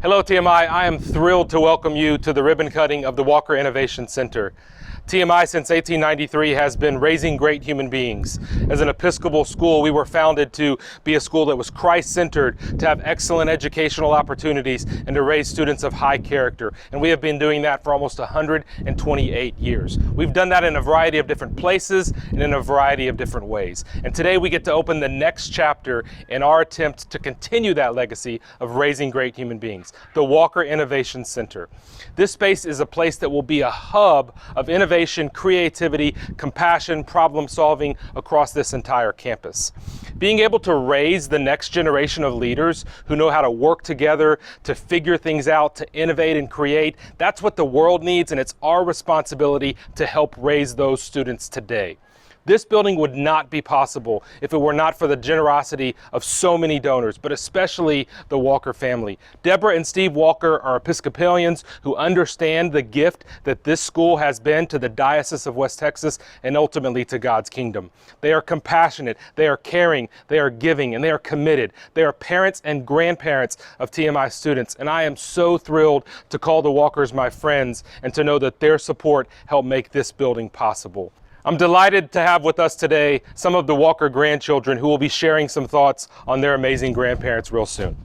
Hello TMI, I am thrilled to welcome you to the ribbon cutting of the Walker Innovation Center. TMI since 1893 has been raising great human beings. As an Episcopal school, we were founded to be a school that was Christ-centered, to have excellent educational opportunities, and to raise students of high character. And we have been doing that for almost 128 years. We've done that in a variety of different places and in a variety of different ways. And today we get to open the next chapter in our attempt to continue that legacy of raising great human beings, the Walker Innovation Center. This space is a place that will be a hub of innovation, creativity, compassion, problem solving across this entire campus. Being able to raise the next generation of leaders who know how to work together, to figure things out, to innovate and create, that's what the world needs, and it's our responsibility to help raise those students today. This building would not be possible if it were not for the generosity of so many donors, but especially the Walker family. Deborah and Steve Walker are Episcopalians who understand the gift that this school has been to the Diocese of West Texas and ultimately to God's kingdom. They are compassionate, they are caring, they are giving, and they are committed. They are parents and grandparents of TMI students, and I am so thrilled to call the Walkers my friends and to know that their support helped make this building possible. I'm delighted to have with us today some of the Walker grandchildren who will be sharing some thoughts on their amazing grandparents real soon.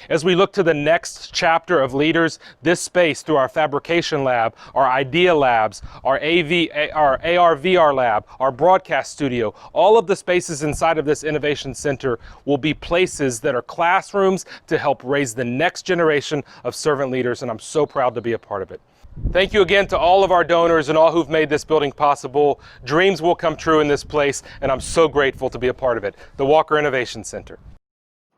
As we look to the next chapter of leaders, this space through our fabrication lab, our idea labs, our AR/VR lab, our broadcast studio, all of the spaces inside of this innovation center will be places that are classrooms to help raise the next generation of servant leaders, and I'm so proud to be a part of it. Thank you again to all of our donors and all who've made this building possible. Dreams will come true in this place, and I'm so grateful to be a part of it. The Walker Innovation Center.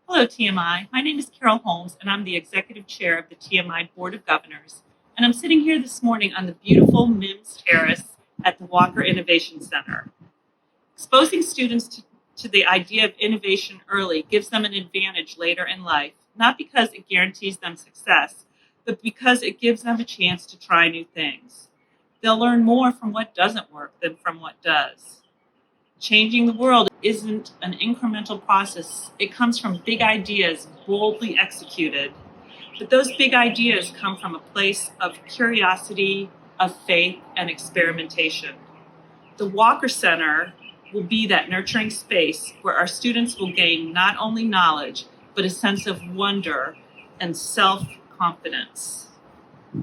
Hello, TMI. My name is Carol Holmes, and I'm the Executive Chair of the TMI Board of Governors. And I'm sitting here this morning on the beautiful Mims Terrace at the Walker Innovation Center. Exposing students to the idea of innovation early gives them an advantage later in life, not because it guarantees them success, but because it gives them a chance to try new things. They'll learn more from what doesn't work than from what does. Changing the world isn't an incremental process. It comes from big ideas boldly executed. But those big ideas come from a place of curiosity, of faith, and experimentation. The Walker Center will be that nurturing space where our students will gain not only knowledge, but a sense of wonder and self-confidence.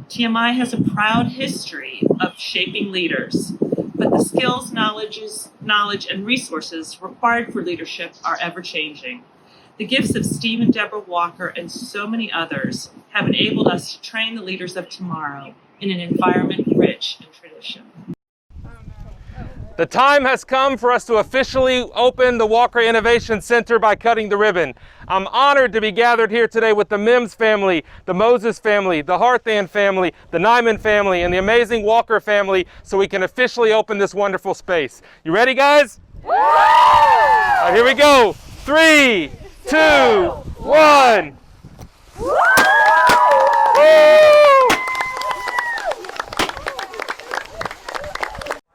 TMI has a proud history of shaping leaders, but the skills, knowledge, and resources required for leadership are ever-changing. The gifts of Steve and Deborah Walker and so many others have enabled us to train the leaders of tomorrow in an environment rich in tradition. The time has come for us to officially open the Walker Innovation Center by cutting the ribbon. I'm honored to be gathered here today with the Mims family, the Moses family, the Harthan family, the Nyman family, and the amazing Walker family so we can officially open this wonderful space. You ready, guys? All right, here we go. 3, 2, 1.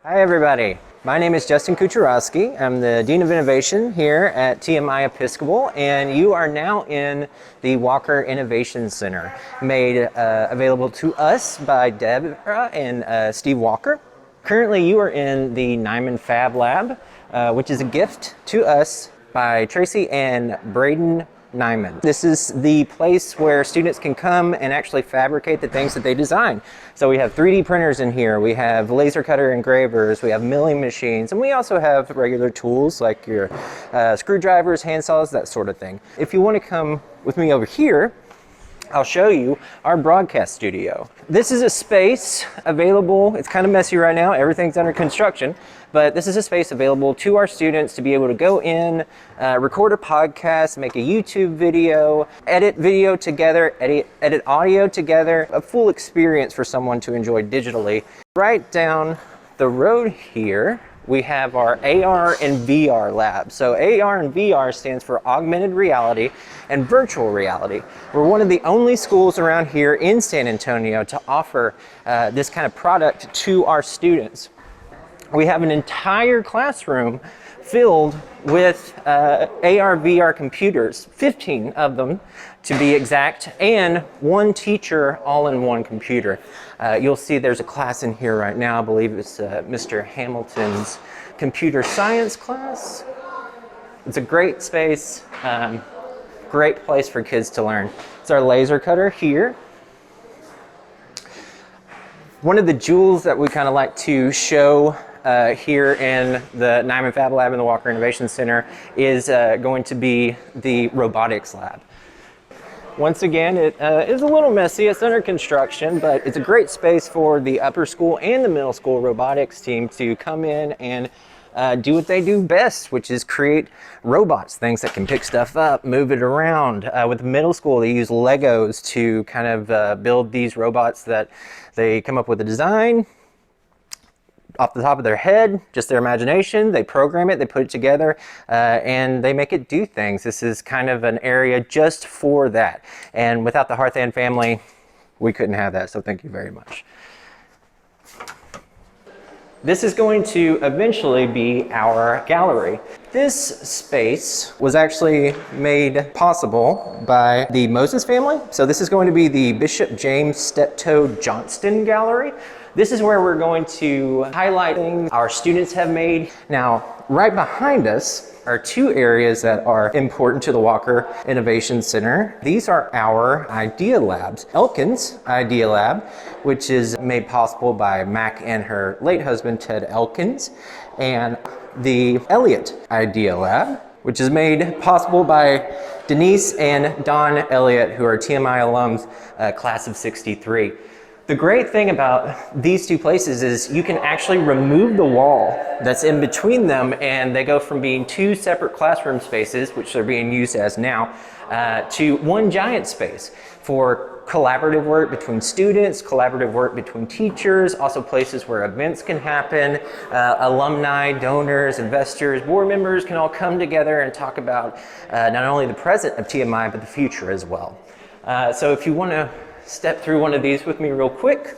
Hi everybody, my name is Justin Kucharowski. I'm the Dean of Innovation here at TMI Episcopal, and you are now in the Walker Innovation Center, made available to us by Deborah and Steve Walker. Currently you are in the Nyman Fab Lab, which is a gift to us by Tracy and Braden Nyman. This is the place where students can come and actually fabricate the things that they design. So we have 3D printers in here, we have laser cutter engravers, we have milling machines, and we also have regular tools like your screwdrivers, hand saws, that sort of thing. If you want to come with me over here, I'll show you our broadcast studio. This is a space available, it's kind of messy right now, everything's under construction, but this is a space available to our students to be able to go in, record a podcast, make a YouTube video, edit video together, edit audio together, a full experience for someone to enjoy digitally. Right down the road here, we have our AR and VR lab. So AR and VR stands for augmented reality and virtual reality. We're one of the only schools around here in San Antonio to offer this kind of product to our students. we have an entire classroom filled with AR/VR computers, 15 of them to be exact, and one teacher all in one computer. You'll see there's a class in here right now. I believe it's Mr. Hamilton's computer science class. It's a great space, great place for kids to learn. It's our laser cutter here. One of the jewels that we kind of like to show here in the Nyman Fab Lab and the Walker Innovation Center is going to be the robotics lab. Once again, it is a little messy. It's under construction, but it's a great space for the upper school and the middle school robotics team to come in and do what they do best, which is create robots, things that can pick stuff up, move it around. With middle school, they use Legos to kind of build these robots that they come up with a design off the top of their head, just their imagination. They program it, they put it together, and they make it do things. This is kind of an area just for that. And without the Harthan family, we couldn't have that, so thank you very much. This is going to eventually be our gallery. This space was actually made possible by the Moses family. So this is going to be the Bishop James Steptoe Johnston Gallery. This is where we're going to highlight things our students have made. Now, right behind us are two areas that are important to the Walker Innovation Center. These are our Idea Labs. Elkins Idea Lab, which is made possible by Mac and her late husband, Ted Elkins, and the Elliott Idea Lab, which is made possible by Denise and Don Elliott, who are TMI alums, class of '63. The great thing about these two places is you can actually remove the wall that's in between them, and they go from being two separate classroom spaces, which they're being used as now, to one giant space for collaborative work between students, collaborative work between teachers, also places where events can happen. Alumni, donors, investors, board members can all come together and talk about not only the present of TMI, but the future as well. So if you want to step through one of these with me real quick,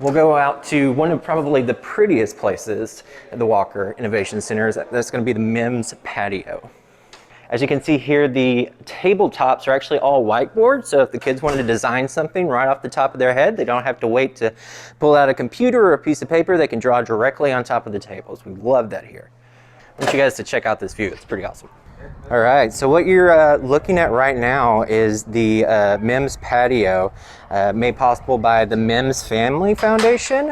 we'll go out to one of probably the prettiest places at the Walker Innovation Center. That's going to be the MEMS patio. As you can see here, the tabletops are actually all whiteboard, so if the kids wanted to design something right off the top of their head, they don't have to wait to pull out a computer or a piece of paper. They can draw directly on top of the tables. We love that here. I want you guys to check out this view. It's pretty awesome. All right, so what you're looking at right now is the MEMS patio made possible by the MEMS Family Foundation,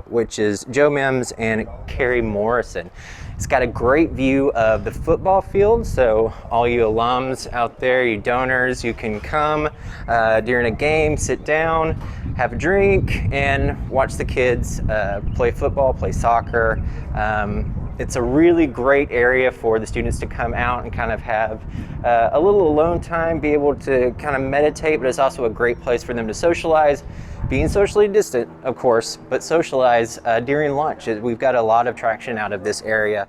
which is Joe Mims and Carrie Morrison. It's got a great view of the football field, so all you alums out there, you donors, you can come during a game, sit down, have a drink, and watch the kids play football, play soccer. It's a really great area for the students to come out and kind of have a little alone time, be able to kind of meditate, but it's also a great place for them to socialize, being socially distant, of course, but socialize during lunch. We've got a lot of traction out of this area.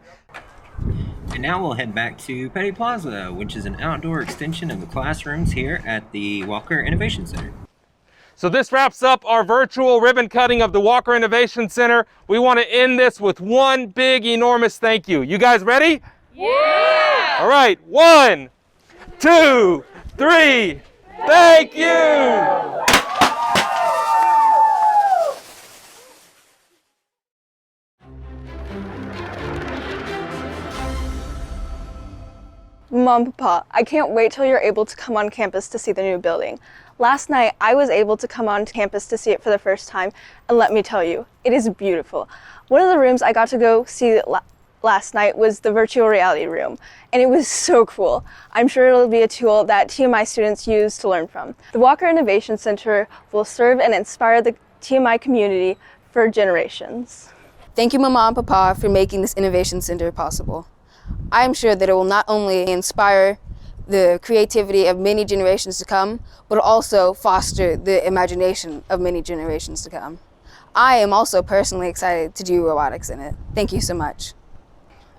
And now we'll head back to Petty Plaza, which is an outdoor extension of the classrooms here at the Walker Innovation Center. So this wraps up our virtual ribbon cutting of the Walker Innovation Center. We want to end this with one big, enormous thank you. You guys ready? Yeah! All right, 1, 2, 3, thank you! Mom, Papa, I can't wait till you're able to come on campus to see the new building. Last night, I was able to come on campus to see it for the first time, and let me tell you, it is beautiful. One of the rooms I got to go see last night was the virtual reality room, and it was so cool. I'm sure it'll be a tool that TMI students use to learn from. The Walker Innovation Center will serve and inspire the TMI community for generations. Thank you, Mama and Papa, for making this Innovation Center possible. I am sure that it will not only inspire the creativity of many generations to come, but also foster the imagination of many generations to come. I am also personally excited to do robotics in it. Thank you so much.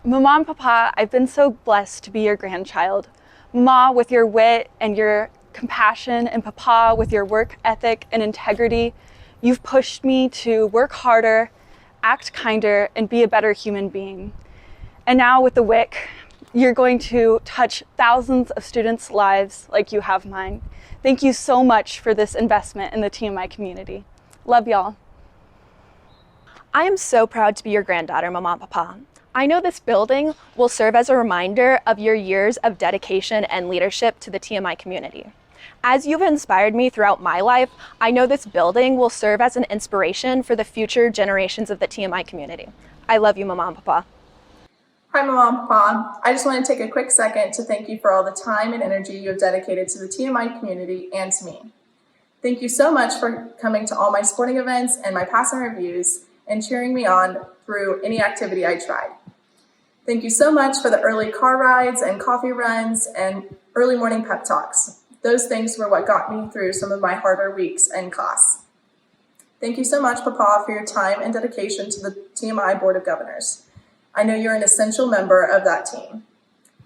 Mama and Papa, I've been so blessed to be your grandchild. Ma, with your wit and your compassion, and Papa, with your work ethic and integrity, you've pushed me to work harder, act kinder, and be a better human being. And now with the WIC, you're going to touch thousands of students' lives like you have mine. Thank you so much for this investment in the TMI community. Love y'all. I am so proud to be your granddaughter, Mama and Papa. I know this building will serve as a reminder of your years of dedication and leadership to the TMI community. As you've inspired me throughout my life, I know this building will serve as an inspiration for the future generations of the TMI community. I love you, Mama and Papa. Hi, Mama and Papa. I just want to take a quick second to thank you for all the time and energy you have dedicated to the TMI community and to me. Thank you so much for coming to all my sporting events and my passing reviews and cheering me on through any activity I tried. Thank you so much for the early car rides and coffee runs and early morning pep talks. Those things were what got me through some of my harder weeks in class. Thank you so much, Papa, for your time and dedication to the TMI Board of Governors. I know you're an essential member of that team.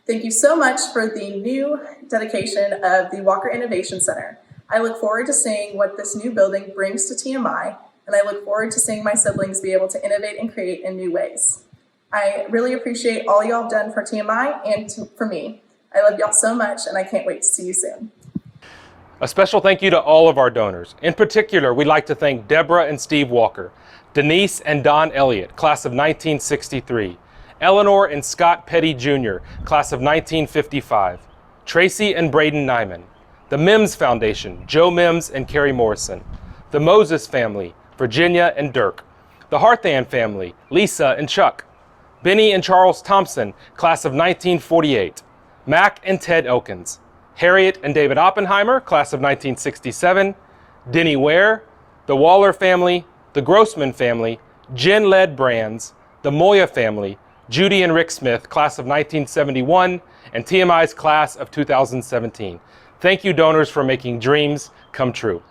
Thank you so much for the new dedication of the Walker Innovation Center. I look forward to seeing what this new building brings to TMI, and I look forward to seeing my siblings be able to innovate and create in new ways. I really appreciate all y'all have done for TMI and for me. I love y'all so much, and I can't wait to see you soon. A special thank you to all of our donors. In particular, we'd like to thank Deborah and Steve Walker, Denise and Don Elliott, class of 1963, Eleanor and Scott Petty Jr., class of 1955, Tracy and Braden Nyman, the Mims Foundation, Joe Mims and Carrie Morrison, the Moses family, Virginia and Dirk, the Harthan family, Lisa and Chuck, Benny and Charles Thompson, class of 1948, Mac and Ted Elkins, Harriet and David Oppenheimer, class of 1967, Denny Ware, the Waller family, the Grossman family, Jen Led Brands, the Moya family, Judy and Rick Smith, class of 1971, and TMI's class of 2017. Thank you, donors, for making dreams come true.